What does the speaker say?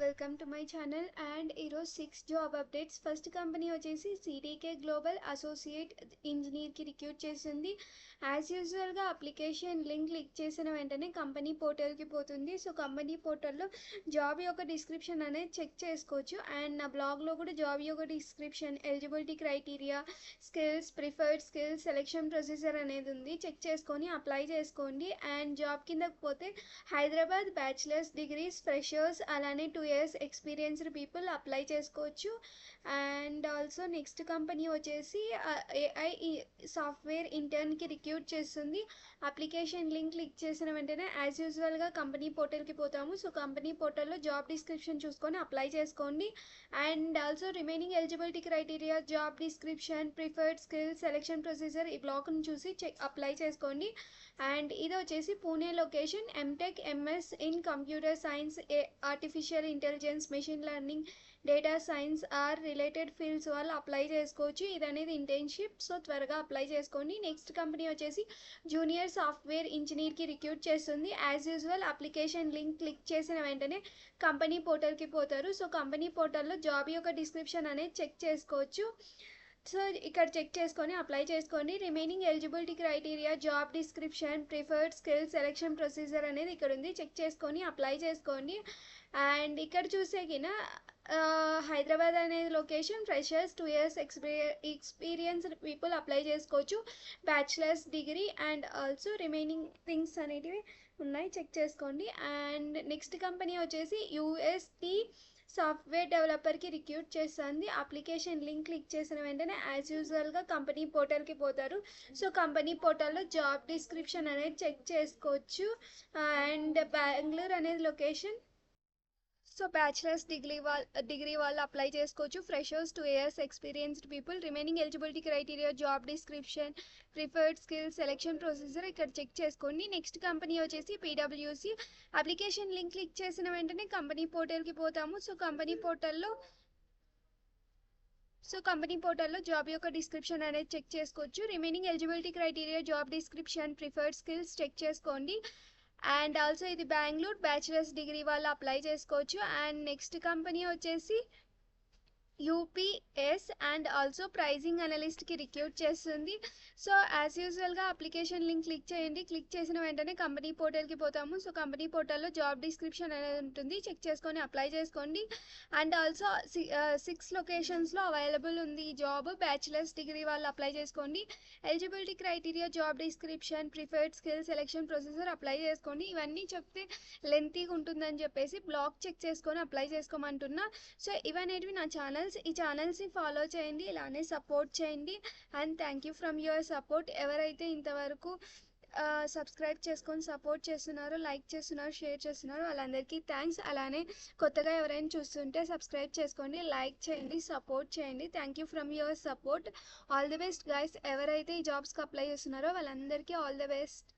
Welcome to my channel and ఈరోజు 6 job updates. First company వచ్చేసి సిడీకే global associate ఇంజనీర్కి recruit చేసింది. As యూజువల్గా application link click చేసిన వెంటనే కంపెనీ పోర్టల్కి పోతుంది. సో కంపెనీ పోర్టల్లో జాబ్ యొక్క డిస్క్రిప్షన్ అనేది చెక్ చేసుకోవచ్చు. అండ్ నా బ్లాగ్లో కూడా జాబ్ యొక్క description, eligibility criteria, skills, preferred skills, selection procedure అనేది ఉంది. చెక్ చేసుకొని అప్లై చేసుకోండి. అండ్ జాబ్ కిందకి పోతే హైదరాబాద్ బ్యాచిలర్స్ డిగ్రీస్, ఫ్రెషర్స్, అలానే 2 years ఎక్స్పీరియన్స్డ్ పీపుల్ అప్లై చేసుకోవచ్చు. అండ్ ఆల్సో నెక్స్ట్ కంపెనీ వచ్చేసి ఏఐ సాఫ్ట్వేర్ ఇంటర్న్కి రిక్రూట్ చేస్తుంది. అప్లికేషన్ లింక్ క్లిక్ చేసిన వెంటనే యాజ్ యూజువల్గా కంపెనీ పోర్టల్కి పోతాము. సో కంపెనీ పోర్టల్లో జాబ్ డిస్క్రిప్షన్ చూసుకొని అప్లై చేసుకోండి. And also remaining eligibility criteria, job description, preferred skills, selection procedure ఈ బ్లాక్ని చూసి అప్లై చేసుకోండి. అండ్ ఇది వచ్చేసి Pune location. MTech, MS in computer science, artificial intelligence, machine learning, data science or related fields వాళ్ళు apply చేసుకోవచ్చు. ఇది అనేది ఇంటర్న్షిప్. సో త్వరగా అప్లై చేసుకోండి. నెక్స్ట్ కంపెనీ వచ్చేసి జూనియర్ సాఫ్ట్వేర్ ఇంజనీర్కి రిక్రూట్ చేస్తుంది. As usual application link click చేసిన వెంటనే కంపెనీ పోర్టల్కి పోతారు. సో కంపెనీ పోర్టల్లో జాబ్ యొక్క డిస్క్రిప్షన్ అనేది చెక్ చేసుకోవచ్చు. సో ఇక్కడ చెక్ చేసుకొని అప్లై చేసుకోండి. Remaining eligibility criteria, job description, preferred skills, selection procedure అనేది ఇక్కడ ఉంది. చెక్ చేసుకొని అప్లై చేసుకోండి. అండ్ ఇక్కడ చూసేకిన హైదరాబాద్ అనేది location. Freshers, 2 years experienced people apply చేసుకోవచ్చు. Bachelors degree and also remaining things అనేటివి ఉన్నాయి. చెక్ చేసుకోండి. అండ్ నెక్స్ట్ కంపెనీ వచ్చేసి యూఎస్టీ సాఫ్ట్వేర్ డెవలపర్కి రిక్రూట్ చేస్తుంది. అప్లికేషన్ లింక్ క్లిక్ చేసిన వెంటనే యాజ్ యూజువల్గా కంపెనీ పోర్టల్కి పోతారు. సో కంపెనీ పోర్టల్లో జాబ్ డిస్క్రిప్షన్ అనేది చెక్ చేసుకోవచ్చు. అండ్ బెంగళూరు అనేది లొకేషన్. సో బ్యాచిలర్స్ డిగ్రీ వాళ్ళు అప్లై చేసుకోవచ్చు. Freshers, 2 years experienced people. Remaining eligibility criteria, job description, preferred skills, selection procedure ఇక్కడ చెక్ చేసుకోండి. నెక్స్ట్ కంపెనీ వచ్చేసి పీడబ్ల్యూసి. అప్లికేషన్ లింక్ క్లిక్ చేసిన వెంటనే కంపెనీ పోర్టల్కి పోతాము. సో కంపెనీ పోర్టల్లో జాబ్ యొక్క డిస్క్రిప్షన్ అనేది చెక్ చేసుకోవచ్చు. Remaining eligibility criteria, job description, preferred skills check చేసుకోండి. అండ్ ఆల్సో ఇది బెంగళూరు, బ్యాచిలర్స్ డిగ్రీ వాళ్ళు అప్లై చేసుకోవచ్చు. అండ్ నెక్స్ట్ కంపెనీ వచ్చేసి యూపీఎస్ అండ్ ఆల్సో ప్రైజింగ్ అనలిస్ట్కి రిక్రూట్ చేస్తుంది. సో యాజ్ యూజువల్గా అప్లికేషన్ లింక్ క్లిక్ చేయండి. క్లిక్ చేసిన వెంటనే కంపెనీ పోర్టల్కి పోతాము. సో కంపెనీ పోర్టల్లో జాబ్ డిస్క్రిప్షన్ అనేది ఉంటుంది. చెక్ చేసుకొని అప్లై చేసుకోండి. అండ్ ఆల్సో 6 లొకేషన్స్లో అవైలబుల్ ఉంది ఈ జాబ్. బ్యాచిలర్స్ డిగ్రీ వాళ్ళు అప్లై చేసుకోండి. Eligibility criteria, job description, preferred skills, selection procedure apply చేసుకోండి. ఇవన్నీ చెప్తే లెంతీగా ఉంటుందని చెప్పేసి బ్లాగ్ చెక్ చేసుకొని అప్లై చేసుకోమంటున్నా. సో ఇవనేటివి నా ఛానల్స్. ఈ ఛానల్స్ని ఫాలో చేయండి, ఇలానే సపోర్ట్ చేయండి. And thank you from your support. ఎవరైతే ఇంతవరకు సబ్స్క్రైబ్ చేసుకొని సపోర్ట్ చేస్తున్నారో, లైక్ చేస్తున్నారో, షేర్ చేస్తున్నారో వాళ్ళందరికీ థ్యాంక్స్. అలానే కొత్తగా ఎవరైనా చూస్తుంటే సబ్స్క్రైబ్ చేసుకోండి, లైక్ చేయండి, సపోర్ట్ చేయండి. Thank you from your support. All the best guys. ఎవరైతే ఈ జాబ్స్కి అప్లై చేస్తున్నారో వాళ్ళందరికీ ఆల్ ది బెస్ట్.